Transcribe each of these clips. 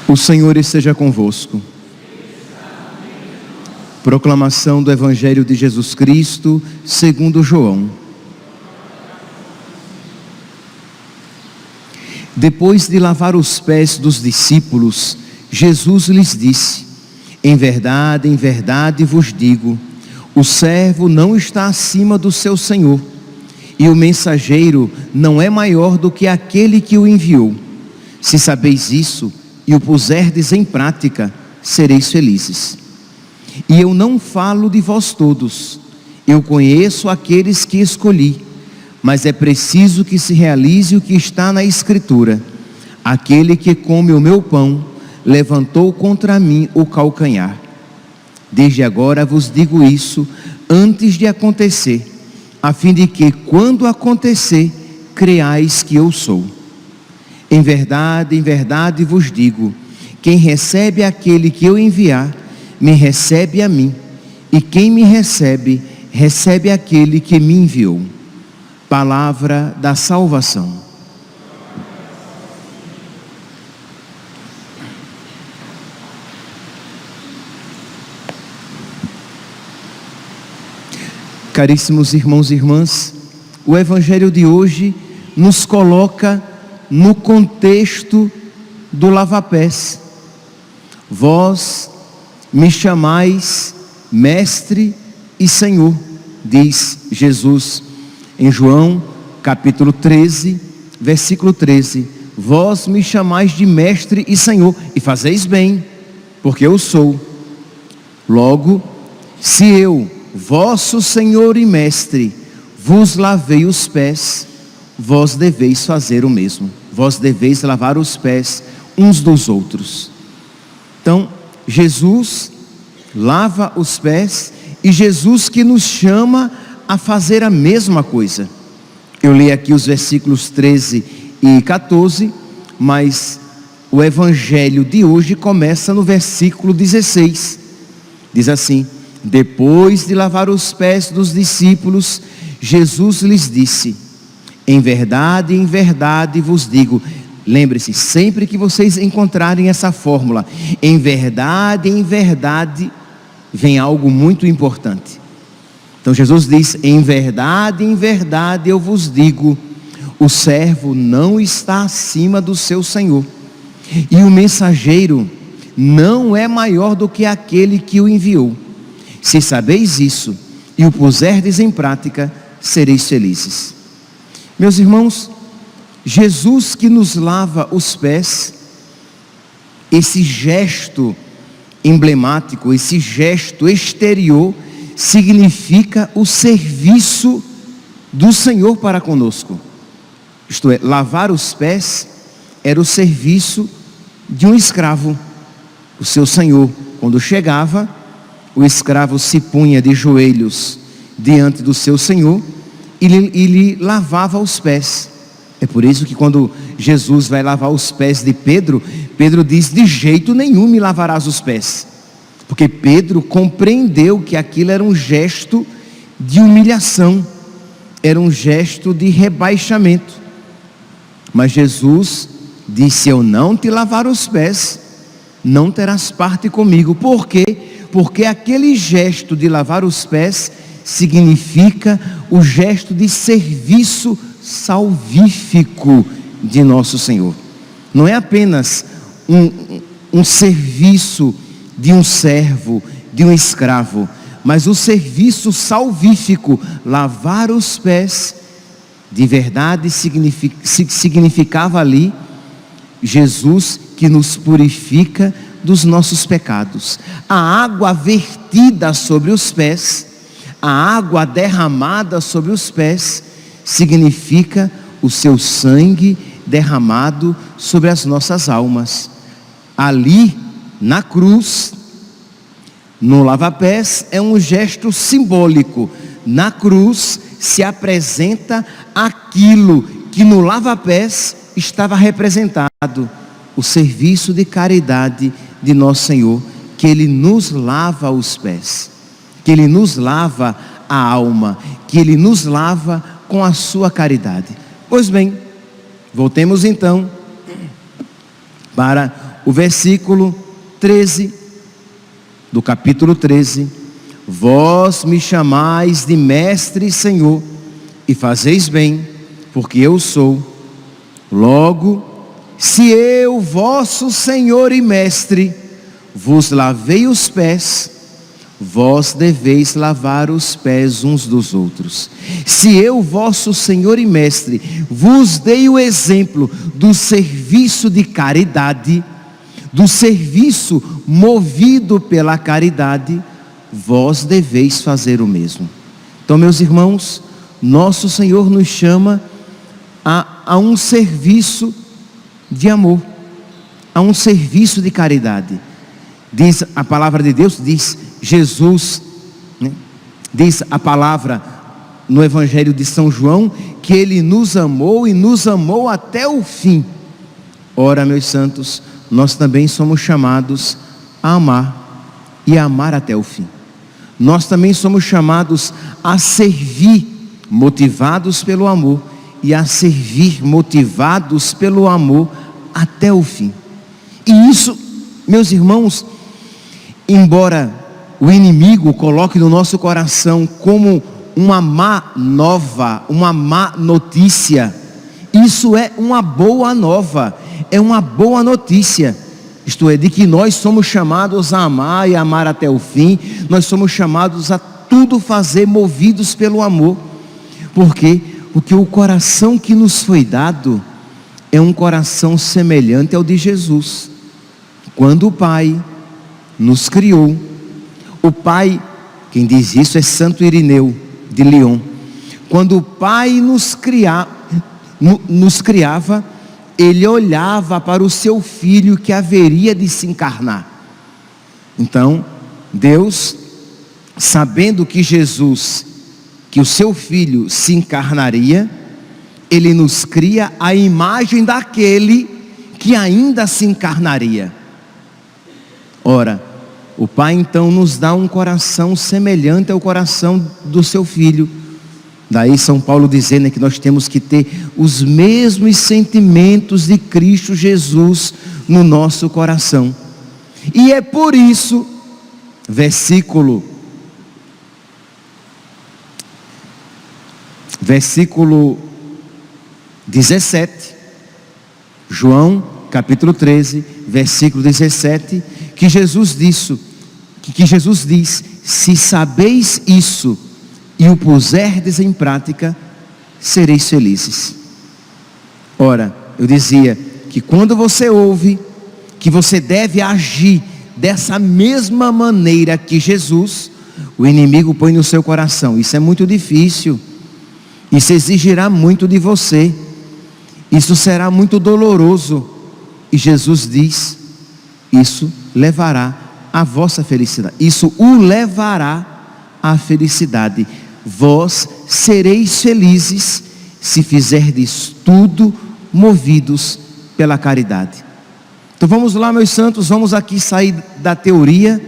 O Senhor esteja convosco. Proclamação do Evangelho de Jesus Cristo, segundo João. Depois de lavar os pés dos discípulos, Jesus lhes disse: em verdade vos digo, o servo não está acima do seu senhor, e o mensageiro não é maior do que aquele que o enviou. Se sabeis isso e o puserdes em prática, sereis felizes. E eu não falo de vós todos, eu conheço aqueles que escolhi, mas é preciso que se realize o que está na Escritura: aquele que come o meu pão, levantou contra mim o calcanhar. Desde agora vos digo isso, antes de acontecer, a fim de que, quando acontecer, creais que eu sou. Em verdade vos digo, quem recebe aquele que eu enviar, me recebe a mim, e quem me recebe, recebe aquele que me enviou. Palavra da salvação. Caríssimos irmãos e irmãs, o Evangelho de hoje nos coloca no contexto do lava-pés. Vós me chamais mestre e Senhor, diz Jesus em João capítulo 13, versículo 13. Vós me chamais de mestre e Senhor, e fazeis bem, porque eu sou. Logo, se eu, vosso Senhor e mestre, vos lavei os pés, vós deveis fazer o mesmo. Vós deveis lavar os pés uns dos outros. Então, Jesus lava os pés, e Jesus que nos chama a fazer a mesma coisa. Eu li aqui os versículos 13 e 14, mas o Evangelho de hoje começa no versículo 16. Diz assim: depois de lavar os pés dos discípulos, Jesus lhes disse: em verdade vos digo. Lembre-se, sempre que vocês encontrarem essa fórmula, em verdade, vem algo muito importante. Então Jesus diz: em verdade eu vos digo, o servo não está acima do seu senhor, e o mensageiro não é maior do que aquele que o enviou. Se sabeis isso e o puserdes em prática, sereis felizes. Meus irmãos, Jesus que nos lava os pés, esse gesto emblemático, esse gesto exterior, significa o serviço do Senhor para conosco. Isto é, lavar os pés era o serviço de um escravo. O seu senhor, quando chegava, o escravo se punha de joelhos diante do seu senhor e lhe lavava os pés. É por isso que quando Jesus vai lavar os pés de Pedro, Pedro diz: de jeito nenhum me lavarás os pés. Porque Pedro compreendeu que aquilo era um gesto de humilhação, era um gesto de rebaixamento. Mas Jesus disse: eu não te lavar os pés, não terás parte comigo. Por quê? Porque aquele gesto de lavar os pés significa o gesto de serviço salvífico de nosso Senhor. Não é apenas um serviço de um servo, de um escravo, mas o serviço salvífico. Lavar os pés, de verdade significava ali Jesus que nos purifica dos nossos pecados. A água vertida sobre os pés, a água derramada sobre os pés, significa o seu sangue derramado sobre as nossas almas. Ali, na cruz, no lava-pés, é um gesto simbólico. Na cruz se apresenta aquilo que no lava-pés estava representado o serviço de caridade de nosso Senhor, que Ele nos lava os pés, que Ele nos lava a alma, que Ele nos lava com a sua caridade. Pois bem, voltemos então para o versículo 13 do capítulo 13. Vós me chamais de mestre e Senhor, e fazeis bem, porque eu sou. Logo, se eu, vosso Senhor e mestre, vos lavei os pés, vós deveis lavar os pés uns dos outros. Se eu, vosso Senhor e mestre, vos dei o exemplo do serviço de caridade, do serviço movido pela caridade, vós deveis fazer o mesmo. Então, meus irmãos, nosso Senhor nos chama a um serviço de amor, a um serviço de caridade. Diz a palavra de Deus, diz Jesus, né? Diz a palavra no Evangelho de São João, que Ele nos amou e nos amou até o fim. Ora, meus santos, nós também somos chamados a amar e a amar até o fim. Nós também somos chamados a servir, motivados pelo amor, e a servir, motivados pelo amor até o fim. E isso, meus irmãos, embora o inimigo coloque no nosso coração como uma má nova, uma má notícia, isso é uma boa nova, é uma boa notícia. Isto é, de que nós somos chamados a amar e amar até o fim. Nós somos chamados a tudo fazer movidos pelo amor. Por quê? Porque o coração que nos foi dado é um coração semelhante ao de Jesus. Quando o Pai nos criou, o Pai, quem diz isso é Santo Irineu de Lyon. Quando o Pai nos criava, Ele olhava para o seu Filho que haveria de se encarnar. Então, Deus, sabendo que o seu Filho se encarnaria, Ele nos cria a imagem daquele que ainda se encarnaria. Ora, o Pai então nos dá um coração semelhante ao coração do seu Filho. Daí São Paulo dizendo que nós temos que ter os mesmos sentimentos de Cristo Jesus no nosso coração. E é por isso, versículo 17, João capítulo 13, versículo 17, que Jesus diz: se sabeis isso e o puserdes em prática, sereis felizes. Ora, eu dizia que quando você ouve que você deve agir dessa mesma maneira que Jesus, o inimigo põe no seu coração: isso é muito difícil, isso exigirá muito de você, isso será muito doloroso. E Jesus diz: isso levará à vossa felicidade, isso o levará à felicidade. Vós sereis felizes se fizerdes tudo movidos pela caridade. Então vamos lá, meus santos, vamos aqui sair da teoria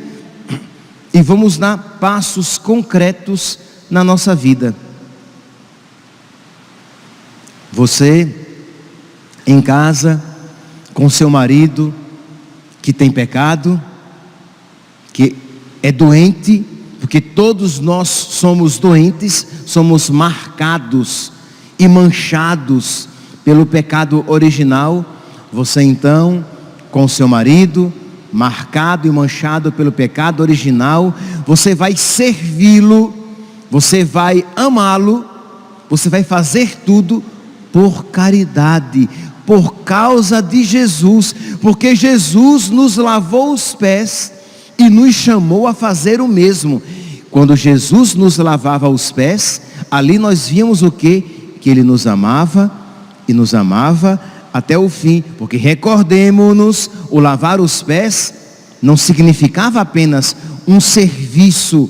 e vamos dar passos concretos na nossa vida. Você em casa, com seu marido que tem pecado, que é doente, porque todos nós somos doentes, somos marcados e manchados pelo pecado original. Você então, com seu marido, marcado e manchado pelo pecado original, você vai servi-lo, você vai amá-lo, você vai fazer tudo por caridade, por causa de Jesus, porque Jesus nos lavou os pés e nos chamou a fazer o mesmo. Quando Jesus nos lavava os pés, ali nós víamos o quê? Que Ele nos amava e nos amava até o fim, porque recordemos-nos, o lavar os pés não significava apenas um serviço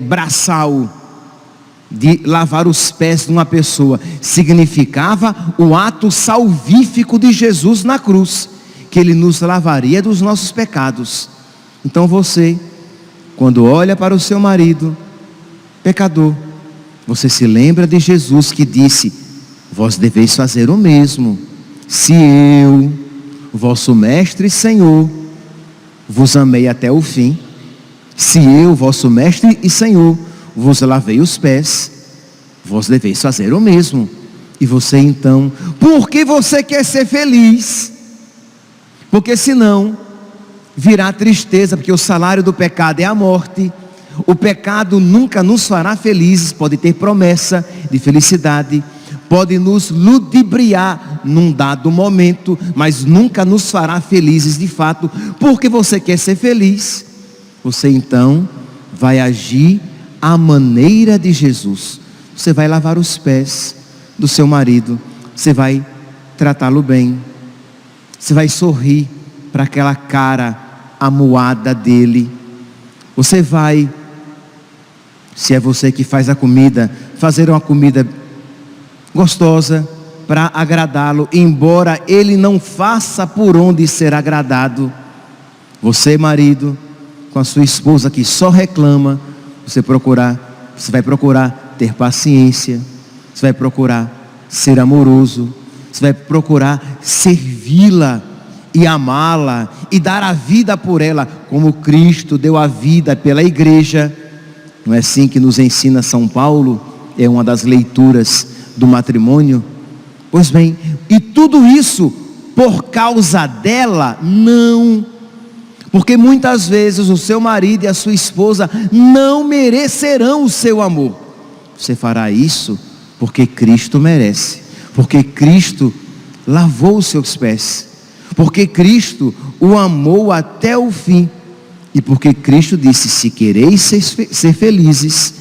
braçal, de lavar os pés de uma pessoa significava o ato salvífico de Jesus na cruz, que Ele nos lavaria dos nossos pecados. Então você, quando olha para o seu marido pecador, você se lembra de Jesus que disse: vós deveis fazer o mesmo. Se eu, vosso mestre e Senhor, vos amei até o fim, se eu, vosso mestre e Senhor, vos lavei os pés, vós deveis fazer o mesmo. E você então, porque você quer ser feliz, porque senão virá tristeza, porque o salário do pecado é a morte. O pecado nunca nos fará felizes. Pode ter promessa de felicidade, pode nos ludibriar num dado momento, mas nunca nos fará felizes de fato. Porque você quer ser feliz, você então vai agir à maneira de Jesus. Você vai lavar os pés do seu marido, você vai tratá-lo bem, você vai sorrir para aquela cara amuada dele, você vai, se é você que faz a comida, fazer uma comida gostosa para agradá-lo, embora ele não faça por onde ser agradado. Você, marido, com a sua esposa que só reclama, você vai procurar ter paciência, você vai procurar ser amoroso, você vai procurar servi-la e amá-la e dar a vida por ela, como Cristo deu a vida pela igreja. Não é assim que nos ensina São Paulo? É uma das leituras do matrimônio. Pois bem, e tudo isso por causa dela? Não. Porque muitas vezes o seu marido e a sua esposa não merecerão o seu amor. Você fará isso porque Cristo merece, porque Cristo lavou os seus pés, porque Cristo o amou até o fim, e porque Cristo disse: se quereis ser felizes,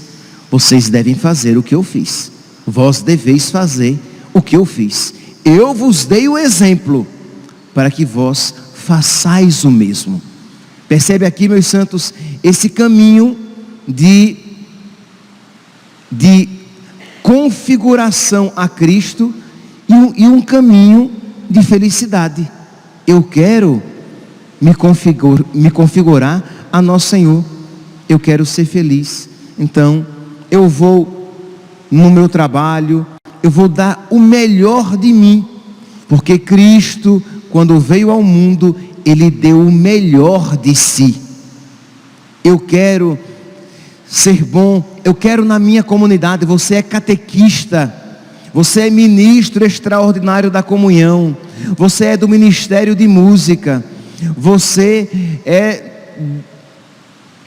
vocês devem fazer o que eu fiz. Vós deveis fazer o que eu fiz. Eu vos dei o exemplo para que vós façais o mesmo. Percebe aqui, meus santos, esse caminho de configuração a Cristo e um caminho de felicidade. Eu quero me configurar a nosso Senhor. Eu quero ser feliz. Então, eu vou no meu trabalho, eu vou dar o melhor de mim, porque Cristo, quando veio ao mundo, Ele deu o melhor de si. Eu quero ser bom, eu quero na minha comunidade. Você é catequista, você é ministro extraordinário da comunhão, você é do ministério de música, você é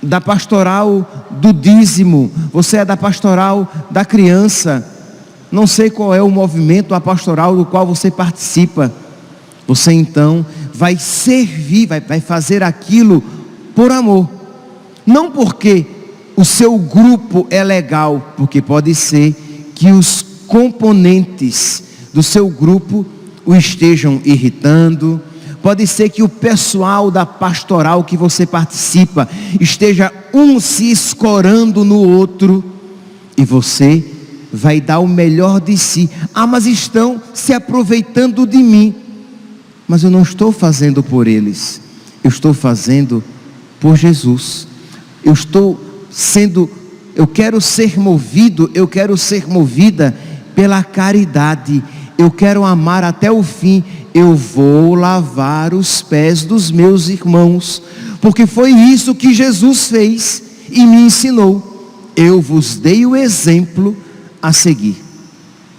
da pastoral do dízimo, você é da pastoral da criança. Não sei qual é o movimento, a pastoral do qual você participa. Você então vai servir, vai fazer aquilo por amor, não porque o seu grupo é legal, porque pode ser que os componentes do seu grupo o estejam irritando, pode ser que o pessoal da pastoral que você participa esteja um se escorando no outro, e você vai dar o melhor de si. Ah, mas estão se aproveitando de mim. Mas eu não estou fazendo por eles, eu estou fazendo por Jesus. Eu quero ser movido, eu quero ser movida pela caridade. Eu quero amar até o fim. Eu vou lavar os pés dos meus irmãos, porque foi isso que Jesus fez e me ensinou. Eu vos dei o exemplo a seguir.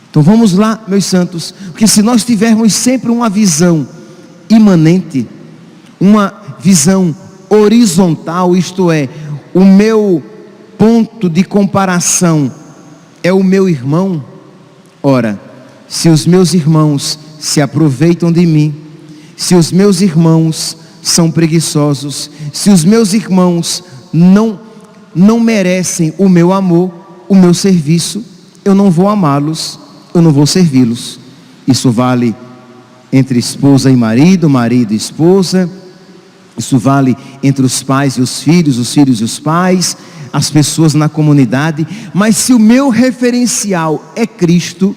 Então vamos lá, meus santos, porque se nós tivermos sempre uma visão imanente, uma visão horizontal, isto é, o meu ponto de comparação é o meu irmão. Ora, se os meus irmãos se aproveitam de mim, se os meus irmãos são preguiçosos, se os meus irmãos não merecem o meu amor, o meu serviço, eu não vou amá-los, eu não vou servi-los. Isso vale entre esposa e marido, marido e esposa, Isso vale entre os pais e os filhos e os pais, as pessoas na comunidade. Mas se o meu referencial é Cristo,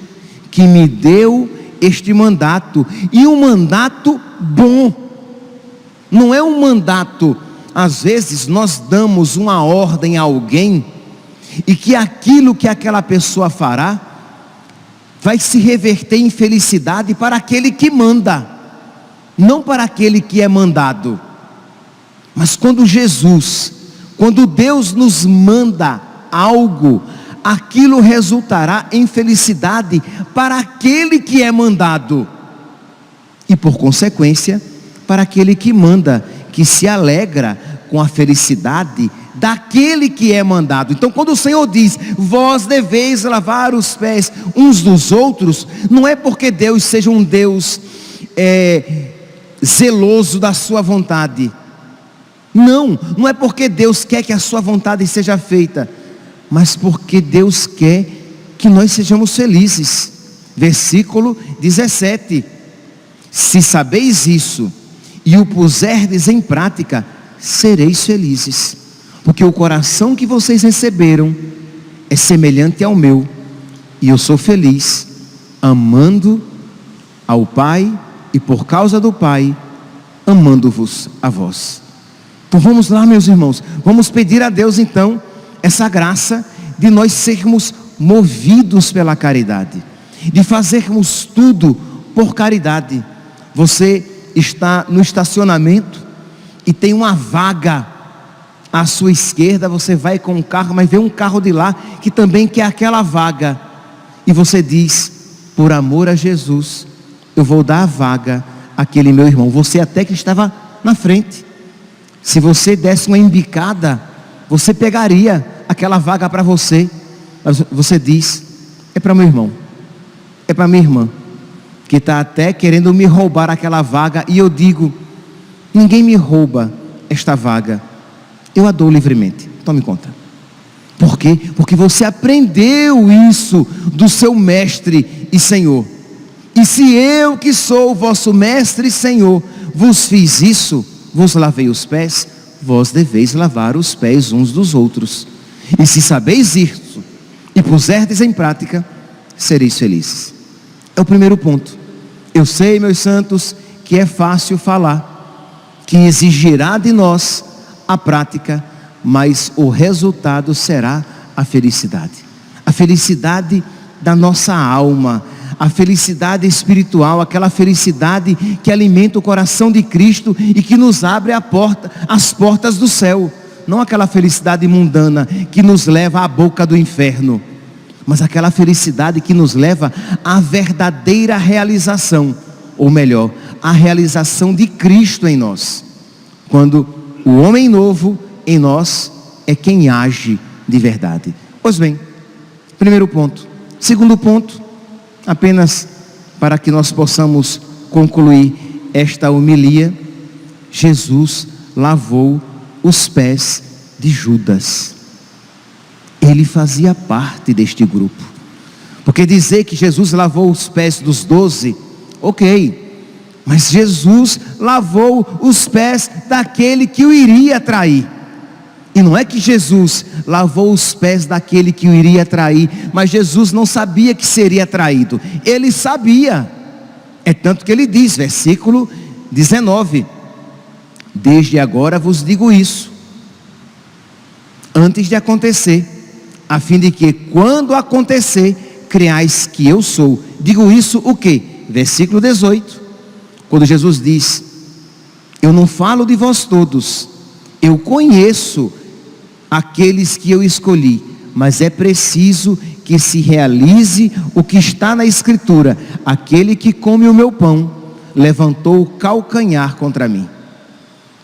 que me deu este mandato, e um mandato bom, não é um mandato, às vezes nós damos uma ordem a alguém, e que aquilo que aquela pessoa fará, vai se reverter em felicidade para aquele que manda, não para aquele que é mandado. Mas quando Deus nos manda algo, aquilo resultará em felicidade para aquele que é mandado, e por consequência, para aquele que manda, que se alegra com a felicidade daquele que é mandado. Então quando o Senhor diz, vós deveis lavar os pés uns dos outros, não é porque Deus seja um Deus zeloso da sua vontade. Não é porque Deus quer que a sua vontade seja feita, mas porque Deus quer que nós sejamos felizes. Versículo 17: se sabeis isso e o puserdes em prática, sereis felizes, porque o coração que vocês receberam é semelhante ao meu, e eu sou feliz, amando ao Pai, e por causa do Pai, amando-vos a vós. Então vamos lá, meus irmãos, vamos pedir a Deus então essa graça de nós sermos movidos pela caridade, de fazermos tudo por caridade. Você está no estacionamento e tem uma vaga à sua esquerda, você vai com um carro, mas vê um carro de lá que também quer aquela vaga, e você diz, por amor a Jesus, eu vou dar a vaga àquele meu irmão. Você até que estava na frente, se você desse uma embicada, você pegaria aquela vaga para você, mas você diz, é para meu irmão, é para minha irmã, que está até querendo me roubar aquela vaga, e eu digo, ninguém me rouba esta vaga, eu a dou livremente. Tome conta. Por quê? Porque você aprendeu isso do seu mestre e Senhor. E se eu, que sou o vosso mestre e Senhor, vos fiz isso, vos lavei os pés, vós deveis lavar os pés uns dos outros. E se sabeis isso e puserdes em prática, sereis felizes. É o primeiro ponto. Eu sei, meus santos, que é fácil falar, que exigirá de nós a prática, mas o resultado será a felicidade da nossa alma, a felicidade espiritual, aquela felicidade que alimenta o coração de Cristo e que nos abre as portas do céu, não aquela felicidade mundana que nos leva à boca do inferno, mas aquela felicidade que nos leva à verdadeira realização, ou melhor, a realização de Cristo em nós, quando o homem novo em nós é quem age de verdade. Pois bem, primeiro ponto. Segundo ponto, apenas para que nós possamos concluir esta homilia, Jesus lavou os pés de Judas. Ele fazia parte deste grupo, porque dizer que Jesus lavou os pés dos 12, ok, mas Jesus lavou os pés daquele que o iria trair. E não é que Jesus lavou os pés daquele que o iria trair, mas Jesus não sabia que seria traído. Ele sabia. É tanto que ele diz, versículo 19: desde agora vos digo isso, antes de acontecer, a fim de que quando acontecer, creais que eu sou. Digo isso o quê? Versículo 18, quando Jesus diz, eu não falo de vós todos, eu conheço aqueles que eu escolhi, mas é preciso que se realize o que está na Escritura, aquele que come o meu pão, levantou o calcanhar contra mim.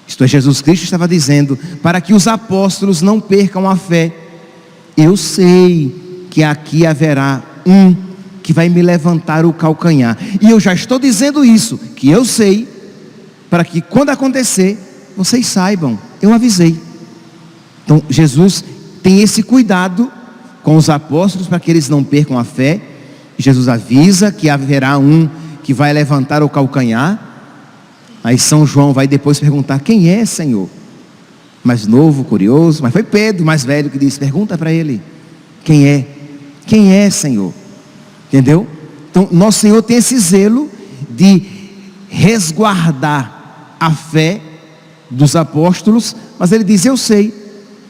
Isto é, Jesus Cristo estava dizendo, para que os apóstolos não percam a fé, eu sei que aqui haverá um que vai me levantar o calcanhar, e eu já estou dizendo isso, que eu sei, para que quando acontecer, vocês saibam, eu avisei. Então Jesus tem esse cuidado com os apóstolos, para que eles não percam a fé. Jesus avisa que haverá um que vai levantar o calcanhar, Aí São João vai depois perguntar: quem é, Senhor? Mais novo, curioso, mas foi Pedro, mais velho, que disse: pergunta para ele, quem é? Quem é, Senhor? Entendeu? Então, nosso Senhor tem esse zelo de resguardar a fé dos apóstolos, mas ele diz: eu sei.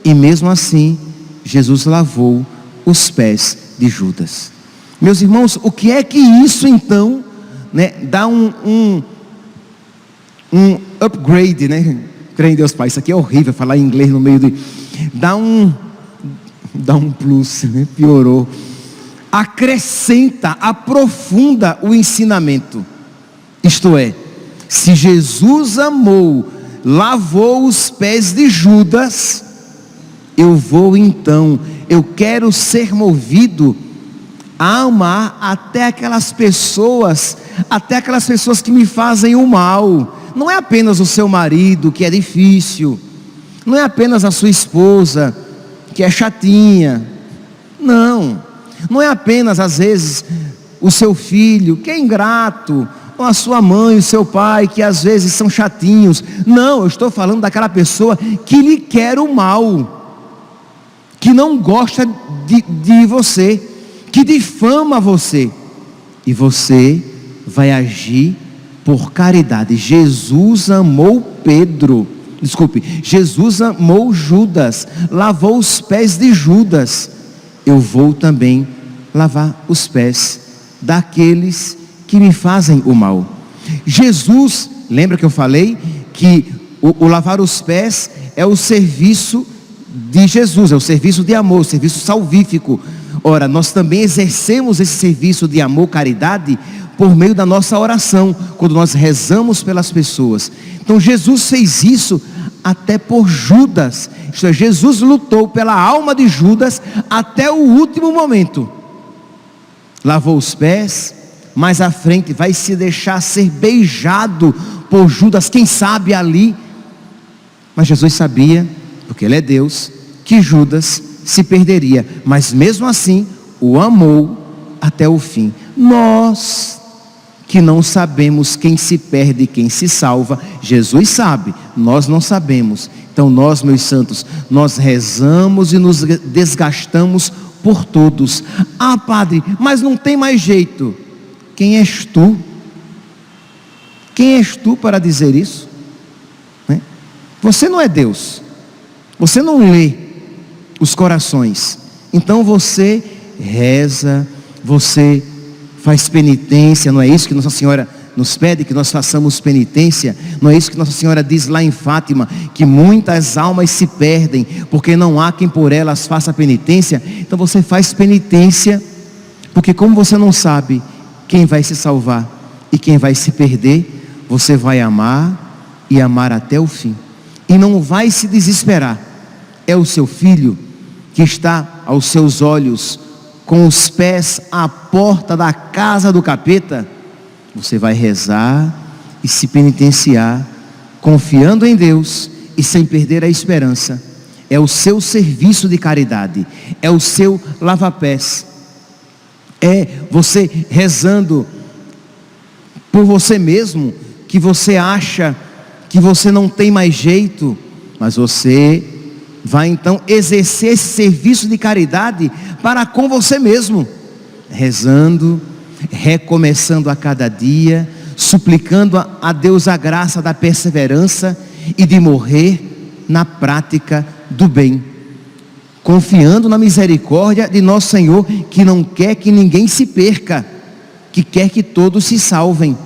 E mesmo assim, Jesus lavou os pés de Judas. Meus irmãos, o que é que isso então, né, dá um upgrade, né? Creio em Deus Pai, isso aqui é horrível falar em inglês no meio de... Dá um plus, né? Piorou. Acrescenta, aprofunda o ensinamento. Isto é, se Jesus amou, lavou os pés de Judas, eu quero ser movido a amar até aquelas pessoas que me fazem o mal. Não é apenas o seu marido, que é difícil, não é apenas a sua esposa, que é chatinha, não é apenas às vezes o seu filho, que é ingrato, ou a sua mãe, o seu pai, que às vezes são chatinhos. Não, eu estou falando daquela pessoa que lhe quer o mal, que não gosta de você, que difama você, e você vai agir por caridade. Jesus amou Jesus amou Judas, lavou os pés de Judas. Eu vou também lavar os pés daqueles que me fazem o mal. Jesus, lembra que eu falei que o lavar os pés é o serviço de Jesus, é o serviço de amor, o serviço salvífico. Ora, nós também exercemos esse serviço de amor, caridade, por meio da nossa oração, quando nós rezamos pelas pessoas. Então Jesus fez isso até por Judas. Isto é, Jesus lutou pela alma de Judas até o último momento. Lavou os pés, mais à frente vai se deixar ser beijado por Judas, quem sabe ali. Mas Jesus sabia, porque Ele é Deus, que Judas se perderia, mas mesmo assim o amou até o fim. Nós que não sabemos quem se perde e quem se salva, Jesus sabe, nós não sabemos. Então nós, meus santos, nós rezamos e nos desgastamos por todos. Ah, padre, mas não tem mais jeito. Quem és tu? Quem és tu para dizer isso? Você não é Deus, você não lê os corações. Então você reza, você faz penitência. Não é isso que Nossa Senhora nos pede, que nós façamos penitência? Não é isso que Nossa Senhora diz lá em Fátima, que muitas almas se perdem porque não há quem por elas faça penitência? Então você faz penitência, porque como você não sabe quem vai se salvar e quem vai se perder, você vai amar e amar até o fim, e não vai se desesperar. É o seu filho que está aos seus olhos com os pés à porta da casa do capeta. Você vai rezar e se penitenciar, confiando em Deus e sem perder a esperança. É o seu serviço de caridade, é o seu lava-pés, é você rezando por você mesmo, que você acha que você não tem mais jeito, mas você vai então exercer esse serviço de caridade para com você mesmo, rezando, recomeçando a cada dia, suplicando a Deus a graça da perseverança e de morrer na prática do bem, confiando na misericórdia de nosso Senhor, que não quer que ninguém se perca, que quer que todos se salvem.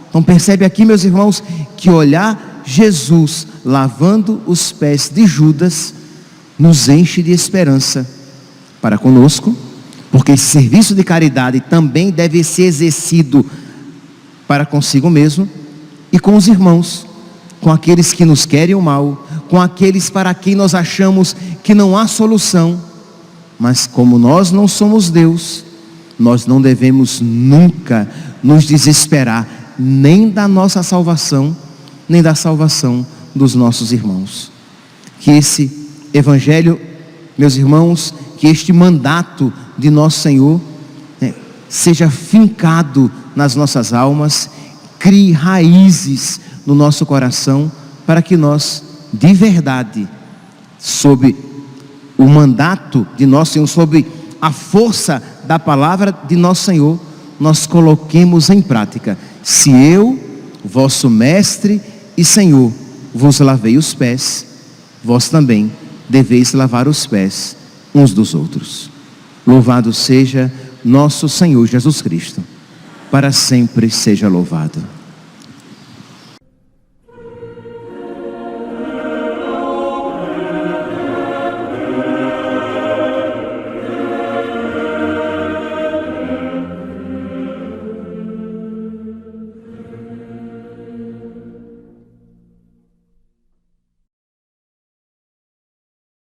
Então percebe aqui, meus irmãos, que olhar Jesus lavando os pés de Judas nos enche de esperança para conosco, porque esse serviço de caridade também deve ser exercido para consigo mesmo e com os irmãos, com aqueles que nos querem o mal, com aqueles para quem nós achamos que não há solução. Mas como nós não somos Deus, nós não devemos nunca nos desesperar, nem da nossa salvação, nem da salvação dos nossos irmãos. Que esse Evangelho, meus irmãos, que este mandato de nosso Senhor, seja fincado nas nossas almas, crie raízes no nosso coração, para que nós, de verdade, sob o mandato de nosso Senhor, sob a força da palavra de nosso Senhor, nós coloquemos em prática: se eu, vosso mestre e Senhor, vos lavei os pés, vós também deveis lavar os pés uns dos outros. Louvado seja nosso Senhor Jesus Cristo, para sempre seja louvado.